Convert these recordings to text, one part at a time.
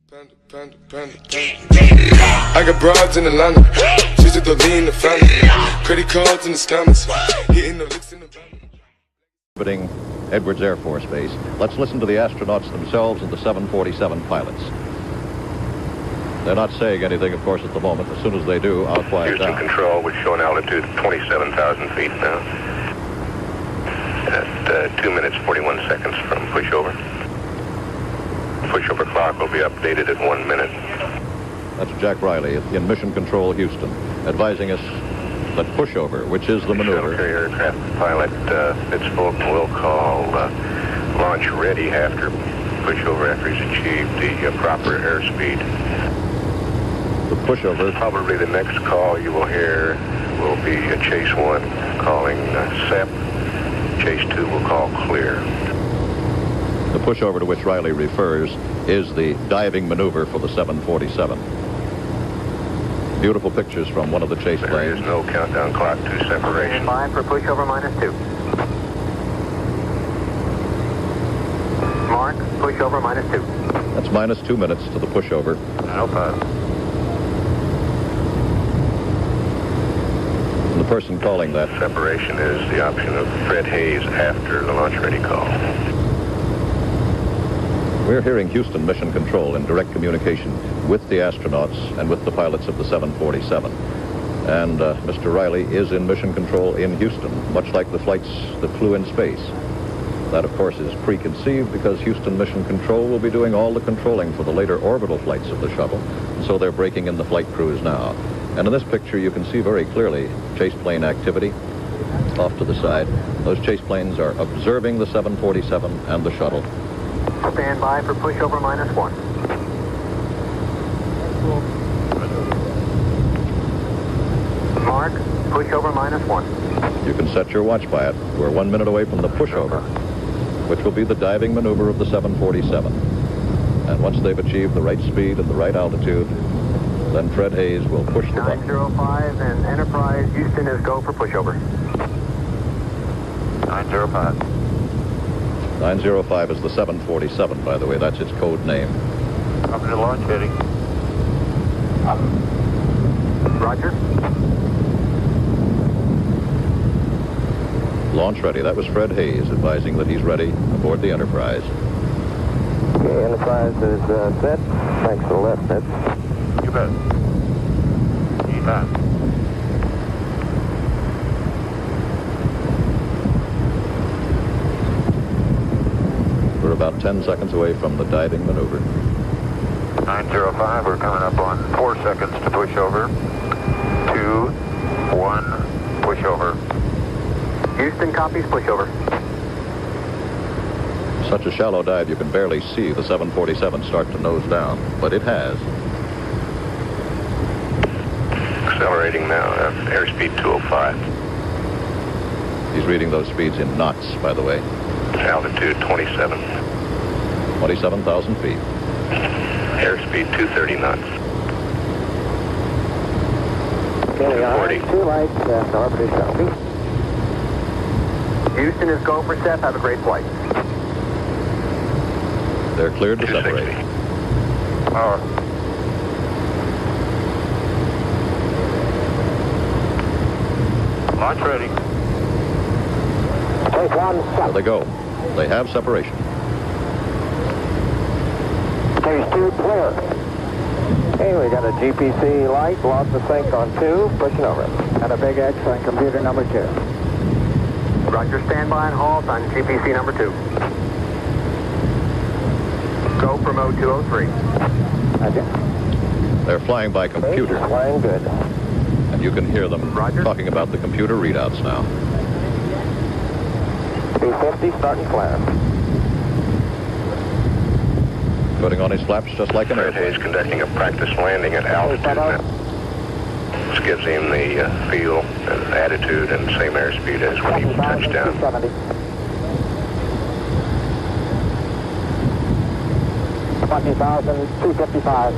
Panda, panda, panda, panda. I got broads in Atlanta. She's at the lean, the family. Credit cards in the scammers. Hitting the licks in the Orbiting Edwards Air Force Base. Let's listen to the astronauts themselves and the 747 pilots. They're not saying anything, of course, at the moment. As soon as they do, I'll quiet Houston down. Control, we show an altitude of 27,000 feet now. At 2 minutes, 41 seconds from pushover. Pushover clock will be updated at 1 minute. That's Jack Riley in Mission Control, Houston, advising us that pushover, which is the maneuver. Military aircraft pilot Fitzfolk will call launch ready after pushover, after he's achieved the proper airspeed. The pushover. Probably the next call you will hear will be Chase 1 calling SEP. Chase 2 will call clear. The pushover to which Riley refers is the diving maneuver for the 747. Beautiful pictures from one of the chase There planes. is no countdown clock to separation. 5 for pushover -2. Mark, pushover -2. That's minus 2 minutes to the pushover. Alpha. And the person calling that Separation is the option of Fred Hayes after the launch ready call. We're hearing Houston Mission Control in direct communication with the astronauts and with the pilots of the 747. And Mr. Riley is in Mission Control in Houston, much like the flights that flew in space. That, of course, is preconceived because Houston Mission Control will be doing all the controlling for the later orbital flights of the shuttle. And so they're breaking in the flight crews now. And in this picture, you can see very clearly chase plane activity off to the side. Those chase planes are observing the 747 and the shuttle. Stand by for pushover -1. Mark, pushover -1. You can set your watch by it. We're 1 minute away from the pushover, which will be the diving maneuver of the 747. And once they've achieved the right speed and the right altitude, then Fred Hayes will push the button. 905 and Enterprise Houston is go for pushover. 905. 905 is the 747, by the way. That's its code name. Up to launch heading. Roger. Launch ready. That was Fred Hayes advising that he's ready aboard the Enterprise. Okay, Enterprise is set. Thanks for the left, Ned. You bet. You bet. We're about 10 seconds away from the diving maneuver. 905, we're coming up on 4 seconds to pushover. 2, 1, pushover. Houston copies pushover. Such a shallow dive you can barely see the 747 start to nose down, but it has. Accelerating now, airspeed 205. He's reading those speeds in knots, by the way. Altitude 27. 27,000 feet. Airspeed 230 knots. Okay, 40. 2 lights, orbiter copy. Houston is go for SEP. Have a great flight. They're cleared to 260. separate. Power. Launch ready. Take 1 There they go. They have separation. Phase 2 clear. Okay, we got a GPC light, lost the sync on 2, pushing over. And a big X on computer number 2. Roger, standby and halt on GPC number 2. Go for mode 203. Roger. They're flying by computer, Flying good. and you can hear them Roger. talking about the computer readouts now. 250, starting flare. Putting on his flaps just like an Fred airplane. Hayes conducting a practice landing at altitude now. This gives him the feel and attitude and same airspeed as when he touched down. 270. 20,255.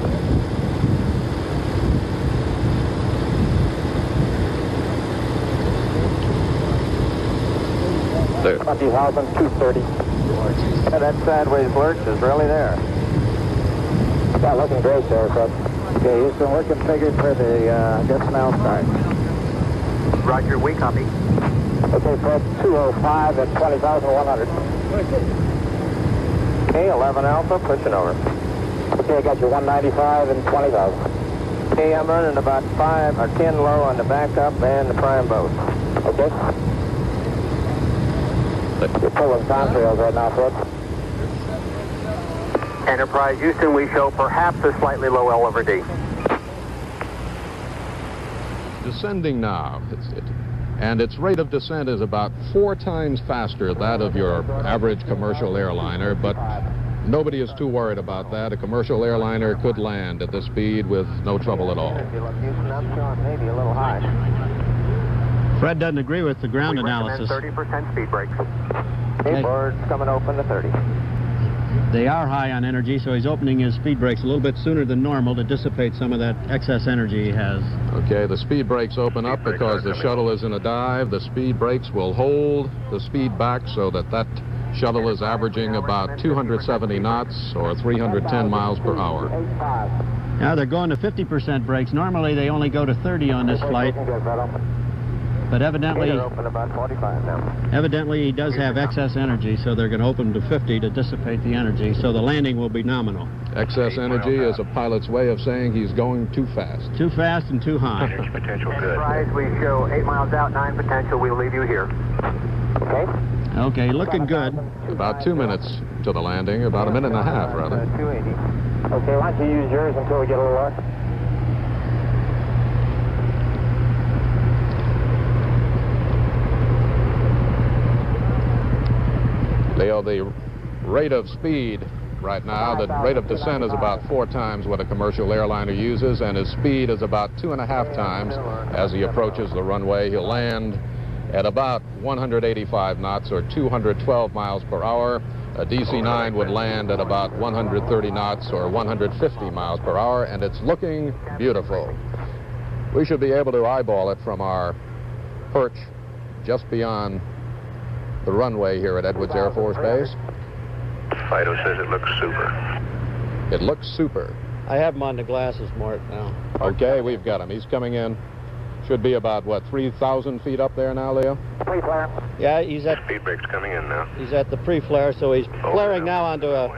There. 20,230. Yeah, that sideways lurch is really there. Yeah, looking great there, Fred. Okay, Houston, we're configured for the dismount start. Roger, we copy. Okay, Fred, 205 at 20,100. Okay, 11 Alpha, pushing over. Okay, I got you 195 and 20,000. Okay, I'm running about 5 or 10 low on the backup and the prime boat. Okay? You're pulling contrails right now, Fred. Enterprise Houston, we show perhaps a slightly low L over D. Descending now, and its rate of descent is about 4 times faster that of your average commercial airliner, but nobody is too worried about that. A commercial airliner could land at this speed with no trouble at all. Maybe a little high. Fred doesn't agree with the ground analysis. 30% speed brakes. Okay, board's coming open to 30. They are high on energy, so he's opening his speed brakes a little bit sooner than normal to dissipate some of that excess energy he has. Okay, the speed brakes open up because the shuttle is in a dive. The speed brakes will hold the speed back so that shuttle is averaging about 270 knots or 310 miles per hour. Now they're going to 50% brakes. Normally they only go to 30 on this flight. But evidently he does have excess energy, so they're going to open to 50 to dissipate the energy, so the landing will be nominal. Excess energy is a pilot's way of saying he's going too fast. Too fast and too high. Potential good. We show 8 miles out, 9 potential. We'll leave you here. Okay? Okay, looking good. About 2 minutes to the landing, about a minute and a half, rather. 280. Okay, why don't you use yours until we get a little lower? Leo, the rate of speed right now, the rate of descent is about 4 times what a commercial airliner uses, and his speed is about 2.5 times as he approaches the runway. He'll land at about 185 knots or 212 miles per hour. A DC-9 would land at about 130 knots or 150 miles per hour, and it's looking beautiful. We should be able to eyeball it from our perch just beyond the runway here at Edwards Air Force Base. Fido says it looks super. It looks super. I have him on the glasses, Mort, now. Okay, we've got him. He's coming in. Should be about, what, 3,000 feet up there now, Leo? Pre-flare. Yeah, he's at Speed brake's coming in now. He's at the pre-flare, so he's flaring now onto a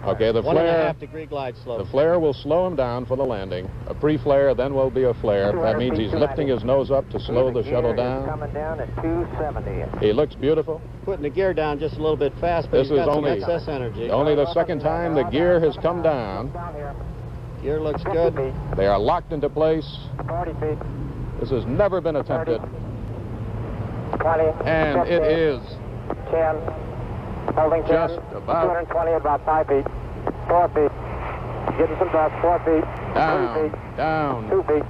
Okay, the 1.5 degree glide slope. The flare will slow him down for the landing. A pre-flare, then will be a flare. That means he's lifting his nose up to slow the shuttle down. Coming down at 270. He looks beautiful. Putting the gear down just a little bit fast, but This he's got is some excess energy. only the second time the gear has come down. Gear looks good. They are locked into place. 40 feet. This has never been attempted. 20. And 15, it is 10. Holding 10. just about 220 at about 5 feet. 4 feet. Getting some dust. 4 feet. 3 down, feet. down, 2 feet.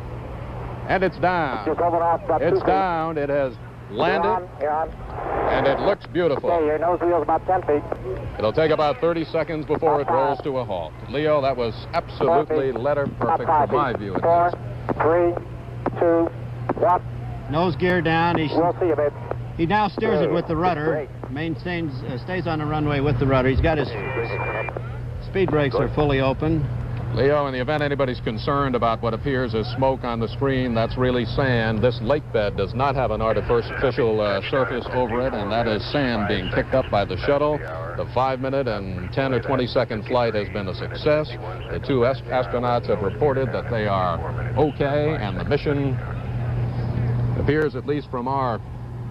and it's down. Just over off about 2 It's feet. down. It has landed, You're on. and it looks Okay, beautiful. your nose wheel's about 10 feet. It'll take about 30 seconds before it rolls to a halt. Leo, that was absolutely letter perfect from my view. 4, 3, 2, 1. Nose gear down. We'll see you, babe. He now steers it with the rudder. Stays on the runway with the rudder. He's got his speed brakes are fully open. Leo, in the event anybody's concerned about what appears as smoke on the screen, that's really sand. This lake bed does not have an artificial surface over it, and that is sand being picked up by the shuttle. The 5-minute and 10 or 20-second flight has been a success. The 2 astronauts have reported that they are okay, and the mission appears, at least from our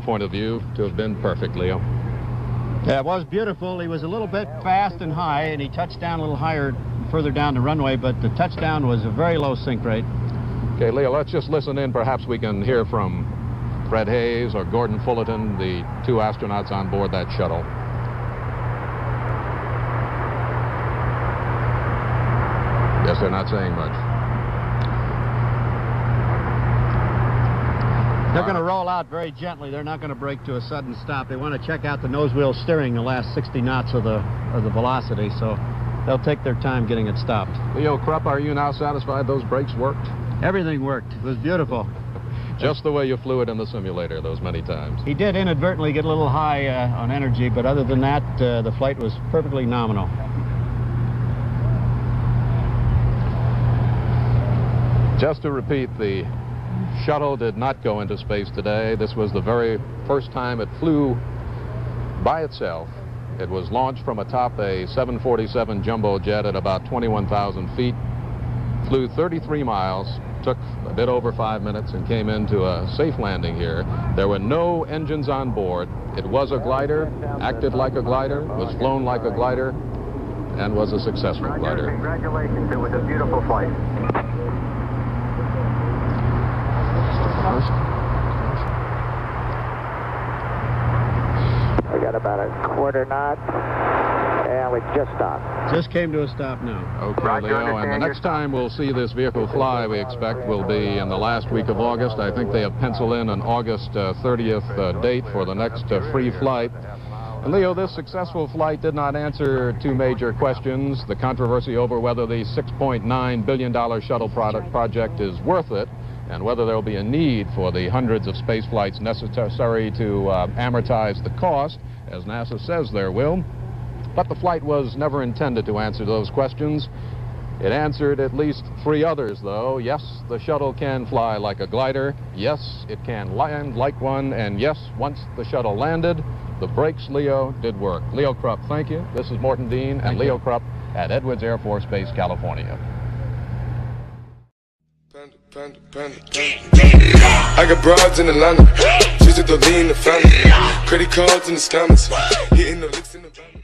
point of view, to have been perfect, Leo. Yeah, it was beautiful. He was a little bit fast and high, and he touched down a little higher further down the runway, but the touchdown was a very low sink rate. Okay, Leo, let's just listen in. Perhaps we can hear from Fred Hayes or Gordon Fullerton, the 2 astronauts on board that shuttle. Yes, they're not saying much. They're going to roll out very gently. They're not going to brake to a sudden stop. They want to check out the nose wheel steering the last 60 knots of the velocity, so they'll take their time getting it stopped. Leo Krupp, are you now satisfied those brakes worked? Everything worked. It was beautiful. Just the way you flew it in the simulator those many times. He did inadvertently get a little high on energy, but other than that, the flight was perfectly nominal. Just to repeat, the shuttle did not go into space today. This was the very first time it flew by itself. It was launched from atop a 747 jumbo jet at about 21,000 feet, flew 33 miles, took a bit over 5 minutes, and came into a safe landing here. There were no engines on board. It was a glider, acted like a glider, was flown like a glider, and was a successful glider. Congratulations, it was a beautiful flight. We got about a quarter knot, and we just stopped. Just came to a stop now. Okay, Roger, Leo, and the next time we'll see this vehicle fly, we expect, will be in the last week of August. I think they have penciled in an August 30th date for the next free flight. And Leo, this successful flight did not answer two major questions: the controversy over whether the $6.9 billion shuttle project is worth it, and whether there will be a need for the hundreds of space flights necessary to amortize the cost, as NASA says there will. But the flight was never intended to answer those questions. It answered at least three others, though. Yes, the shuttle can fly like a glider. Yes, it can land like one. And yes, once the shuttle landed, the brakes, Leo, did work. Leo Krupp, thank you. This is Morton Dean and Leo Krupp at Edwards Air Force Base, California. Panda, panda, panda. I got broads in Atlanta, just to lean the family. Credit cards in the scammers, hitting the licks in the van.